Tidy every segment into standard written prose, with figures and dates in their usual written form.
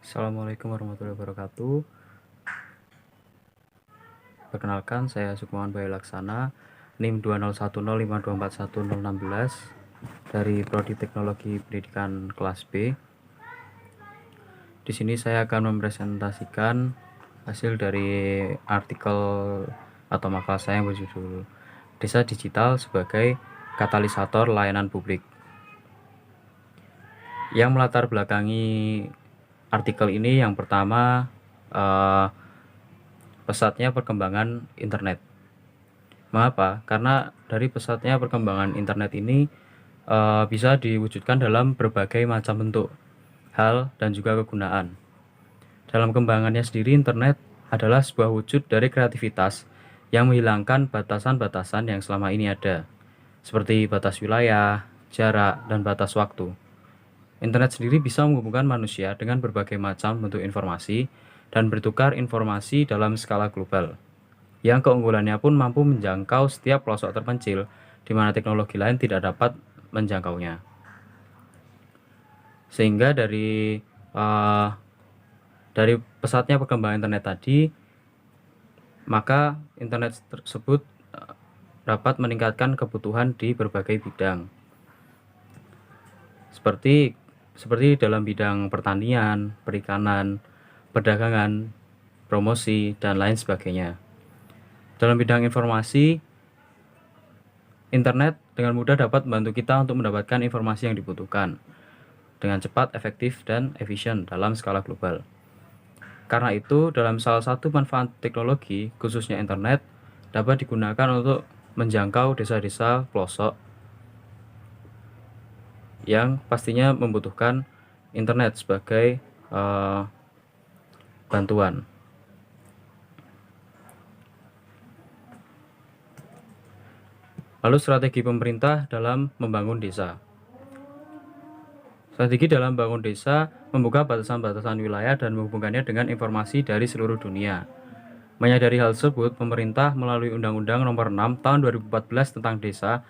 Assalamualaikum warahmatullahi wabarakatuh. Perkenalkan, saya Sukmawan Bayu Laksana, NIM 20105241016 dari Prodi Teknologi Pendidikan kelas B. Di sini saya akan mempresentasikan hasil dari artikel atau makalah saya yang berjudul Desa Digital sebagai Katalisator Layanan Publik. Yang melatar belakangi artikel ini yang pertama pesatnya perkembangan internet. Mengapa? Karena dari pesatnya perkembangan internet ini bisa diwujudkan dalam berbagai macam bentuk, hal, dan juga kegunaan. Dalam kembangannya sendiri, internet adalah sebuah wujud dari kreativitas yang menghilangkan batasan-batasan yang selama ini ada, seperti batas wilayah, jarak, dan batas waktu. Internet sendiri bisa menghubungkan manusia dengan berbagai macam bentuk informasi dan bertukar informasi dalam skala global, yang keunggulannya pun mampu menjangkau setiap pelosok terpencil di mana teknologi lain tidak dapat menjangkaunya. Sehingga dari pesatnya perkembangan internet tadi, maka internet tersebut dapat meningkatkan kebutuhan di berbagai bidang. Seperti dalam bidang pertanian, perikanan, perdagangan, promosi, dan lain sebagainya. Dalam bidang informasi, internet dengan mudah dapat membantu kita untuk mendapatkan informasi yang dibutuhkan dengan cepat, efektif, dan efisien dalam skala global. Karena itu, dalam salah satu manfaat teknologi, khususnya internet, dapat digunakan untuk menjangkau desa-desa pelosok yang pastinya membutuhkan internet sebagai bantuan. Lalu strategi pemerintah dalam membangun desa. Strategi dalam membangun desa membuka batasan-batasan wilayah dan menghubungkannya dengan informasi dari seluruh dunia. Menyadari hal tersebut, pemerintah melalui Undang-Undang Nomor 6 Tahun 2014 tentang Desa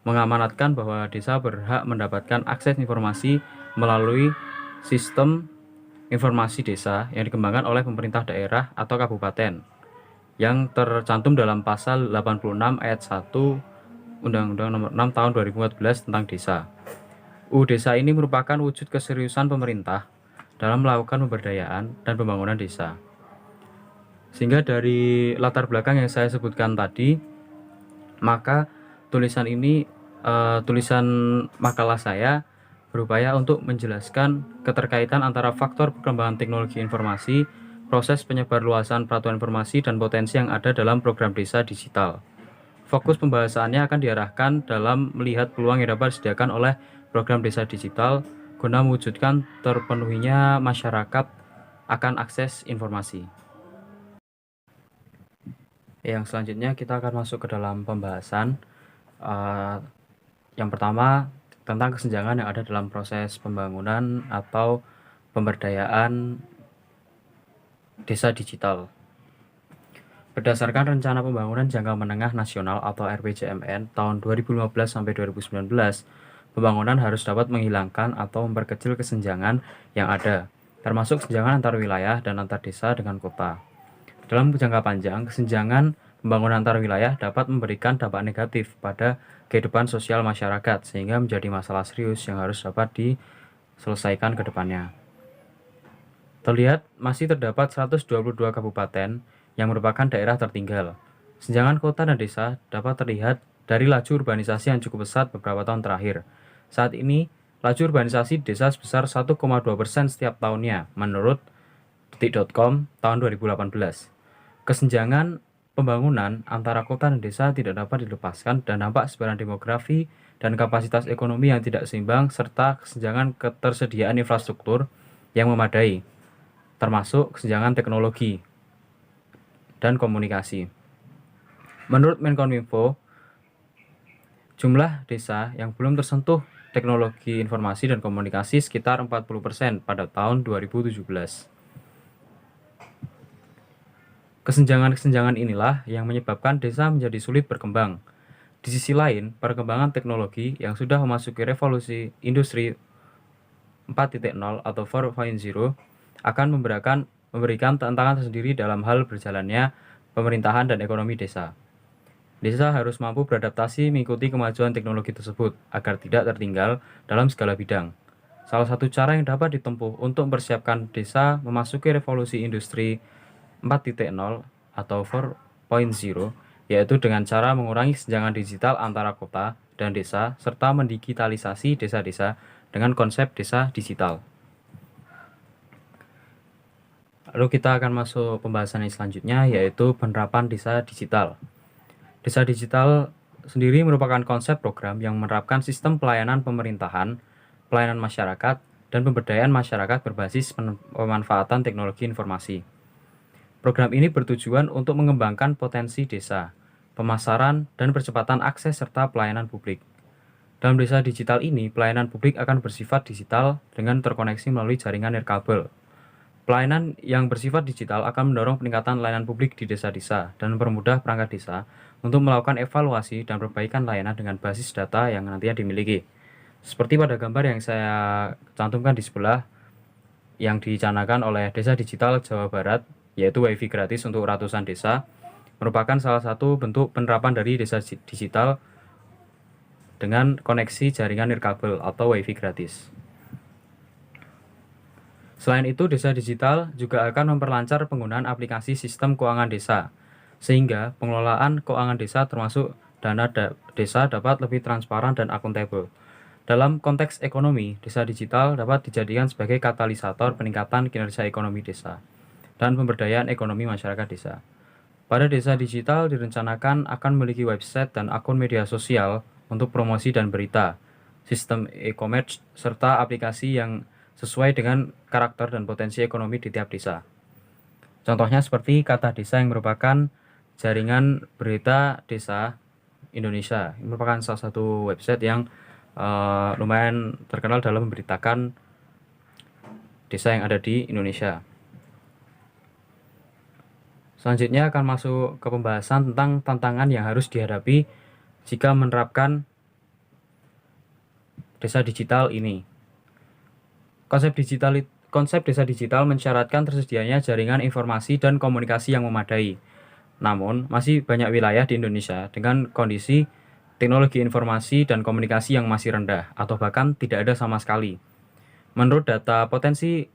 mengamanatkan bahwa desa berhak mendapatkan akses informasi melalui sistem informasi desa yang dikembangkan oleh pemerintah daerah atau kabupaten yang tercantum dalam pasal 86 ayat 1 Undang-Undang Nomor 6 Tahun 2014 tentang Desa. Desa ini merupakan wujud keseriusan pemerintah dalam melakukan pemberdayaan dan pembangunan desa. Sehingga dari latar belakang yang saya sebutkan tadi, maka tulisan makalah saya berupaya untuk menjelaskan keterkaitan antara faktor perkembangan teknologi informasi, proses penyebarluasan peraturan informasi, dan potensi yang ada dalam program desa digital. Fokus pembahasannya akan diarahkan dalam melihat peluang yang dapat disediakan oleh program desa digital guna mewujudkan terpenuhinya masyarakat akan akses informasi. Yang selanjutnya kita akan masuk ke dalam pembahasan. Yang pertama tentang kesenjangan yang ada dalam proses pembangunan atau pemberdayaan desa digital. Berdasarkan Rencana Pembangunan Jangka Menengah Nasional atau RPJMN tahun 2015 sampai 2019, pembangunan harus dapat menghilangkan atau memperkecil kesenjangan yang ada, termasuk kesenjangan antar wilayah dan antar desa dengan kota. Dalam jangka panjang, kesenjangan pembangunan antar wilayah dapat memberikan dampak negatif pada kehidupan sosial masyarakat, sehingga menjadi masalah serius yang harus dapat diselesaikan ke depannya. Terlihat masih terdapat 122 kabupaten yang merupakan daerah tertinggal. Kesenjangan kota dan desa dapat terlihat dari laju urbanisasi yang cukup pesat beberapa tahun terakhir. Saat ini, laju urbanisasi desa sebesar 1,2% setiap tahunnya, menurut detik.com tahun 2018. Kesenjangan pembangunan antara kota dan desa tidak dapat dilepaskan dan dampak sebaran demografi dan kapasitas ekonomi yang tidak seimbang serta kesenjangan ketersediaan infrastruktur yang memadai, termasuk kesenjangan teknologi dan komunikasi. Menurut Menkominfo, jumlah desa yang belum tersentuh teknologi informasi dan komunikasi sekitar 40% pada tahun 2017. Kesenjangan-kesenjangan inilah yang menyebabkan desa menjadi sulit berkembang. Di sisi lain, perkembangan teknologi yang sudah memasuki revolusi industri 4.0 atau 4.0 akan memberikan tantangan tersendiri dalam hal berjalannya pemerintahan dan ekonomi desa. Desa harus mampu beradaptasi mengikuti kemajuan teknologi tersebut agar tidak tertinggal dalam segala bidang. Salah satu cara yang dapat ditempuh untuk mempersiapkan desa memasuki revolusi industri 4.0 atau 4.0 yaitu dengan cara mengurangi kesenjangan digital antara kota dan desa serta mendigitalisasi desa-desa dengan konsep desa digital. Lalu kita akan masuk pembahasan yang selanjutnya yaitu penerapan desa digital. Desa digital sendiri merupakan konsep program yang menerapkan sistem pelayanan pemerintahan, pelayanan masyarakat, dan pemberdayaan masyarakat berbasis pemanfaatan teknologi informasi. Program ini bertujuan untuk mengembangkan potensi desa, pemasaran, dan percepatan akses serta pelayanan publik. Dalam desa digital ini, pelayanan publik akan bersifat digital dengan terkoneksi melalui jaringan nirkabel. Pelayanan yang bersifat digital akan mendorong peningkatan layanan publik di desa-desa dan mempermudah perangkat desa untuk melakukan evaluasi dan perbaikan layanan dengan basis data yang nantinya dimiliki. Seperti pada gambar yang saya cantumkan di sebelah, yang dicanangkan oleh Desa Digital Jawa Barat, yaitu WiFi gratis untuk ratusan desa, merupakan salah satu bentuk penerapan dari desa digital dengan koneksi jaringan nirkabel atau WiFi gratis. Selain itu, desa digital juga akan memperlancar penggunaan aplikasi sistem keuangan desa, sehingga pengelolaan keuangan desa termasuk dana desa dapat lebih transparan dan akuntabel. Dalam konteks ekonomi, desa digital dapat dijadikan sebagai katalisator peningkatan kinerja ekonomi desa dan pemberdayaan ekonomi masyarakat desa. Pada desa digital direncanakan akan memiliki website dan akun media sosial untuk promosi dan berita, sistem e-commerce, serta aplikasi yang sesuai dengan karakter dan potensi ekonomi di tiap desa. Contohnya seperti Kata Desa yang merupakan jaringan berita desa Indonesia. Ini merupakan salah satu website yang lumayan terkenal dalam memberitakan desa yang ada di Indonesia. Selanjutnya akan masuk ke pembahasan tentang tantangan yang harus dihadapi jika menerapkan desa digital ini. Konsep desa digital mensyaratkan tersedianya jaringan informasi dan komunikasi yang memadai. Namun, masih banyak wilayah di Indonesia dengan kondisi teknologi informasi dan komunikasi yang masih rendah atau bahkan tidak ada sama sekali. Menurut data potensi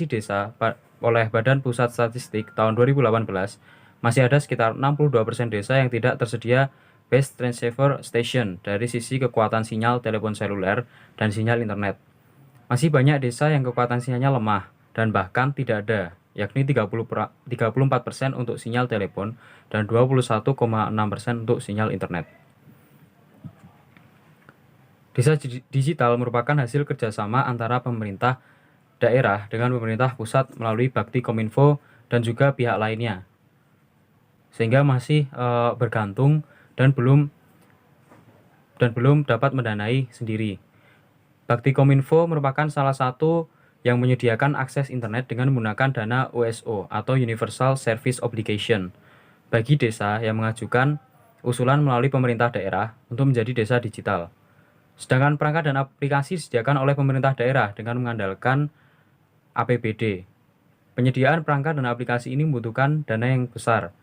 desa oleh Badan Pusat Statistik tahun 2018, masih ada sekitar 62% desa yang tidak tersedia base transceiver station dari sisi kekuatan sinyal telepon seluler dan sinyal internet. Masih banyak desa yang kekuatan sinyalnya lemah dan bahkan tidak ada, yakni 34% untuk sinyal telepon dan 21,6% untuk sinyal internet. Desa digital merupakan hasil kerjasama antara pemerintah daerah dengan pemerintah pusat melalui Bakti Kominfo dan juga pihak lainnya, sehingga masih bergantung dan belum dapat mendanai sendiri. Bakti Kominfo merupakan salah satu yang menyediakan akses internet dengan menggunakan dana USO atau Universal Service Obligation bagi desa yang mengajukan usulan melalui pemerintah daerah untuk menjadi desa digital. Sedangkan perangkat dan aplikasi disediakan oleh pemerintah daerah dengan mengandalkan APBD. Penyediaan perangkat dan aplikasi ini membutuhkan dana yang besar.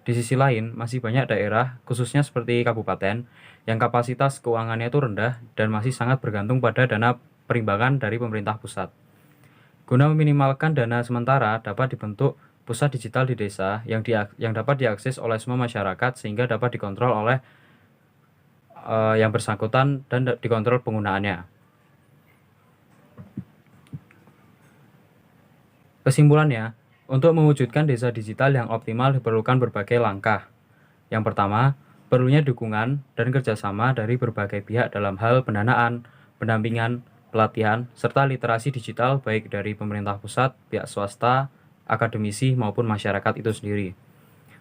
Di sisi lain, masih banyak daerah, khususnya seperti kabupaten, yang kapasitas keuangannya itu rendah dan masih sangat bergantung pada dana perimbangan dari pemerintah pusat. Guna meminimalkan dana sementara, dapat dibentuk pusat digital di desa yang dapat diakses oleh semua masyarakat sehingga dapat dikontrol oleh yang bersangkutan dan dikontrol penggunaannya. Kesimpulannya, untuk mewujudkan desa digital yang optimal diperlukan berbagai langkah. Yang pertama, perlunya dukungan dan kerjasama dari berbagai pihak dalam hal pendanaan, pendampingan, pelatihan, serta literasi digital baik dari pemerintah pusat, pihak swasta, akademisi, maupun masyarakat itu sendiri.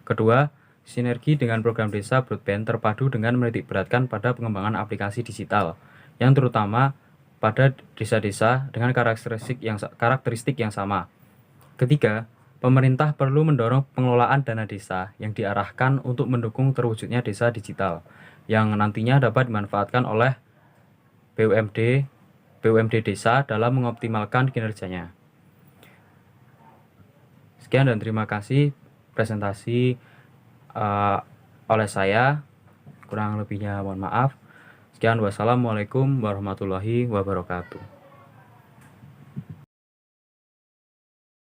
Kedua, sinergi dengan program desa broadband terpadu dengan menitikberatkan pada pengembangan aplikasi digital, yang terutama pada desa-desa dengan karakteristik yang sama. Ketiga, pemerintah perlu mendorong pengelolaan dana desa yang diarahkan untuk mendukung terwujudnya desa digital yang nantinya dapat dimanfaatkan oleh BUMD BUMD desa dalam mengoptimalkan kinerjanya. Sekian dan terima kasih presentasi oleh saya. Kurang lebihnya mohon maaf. Sekian, wassalamualaikum warahmatullahi wabarakatuh.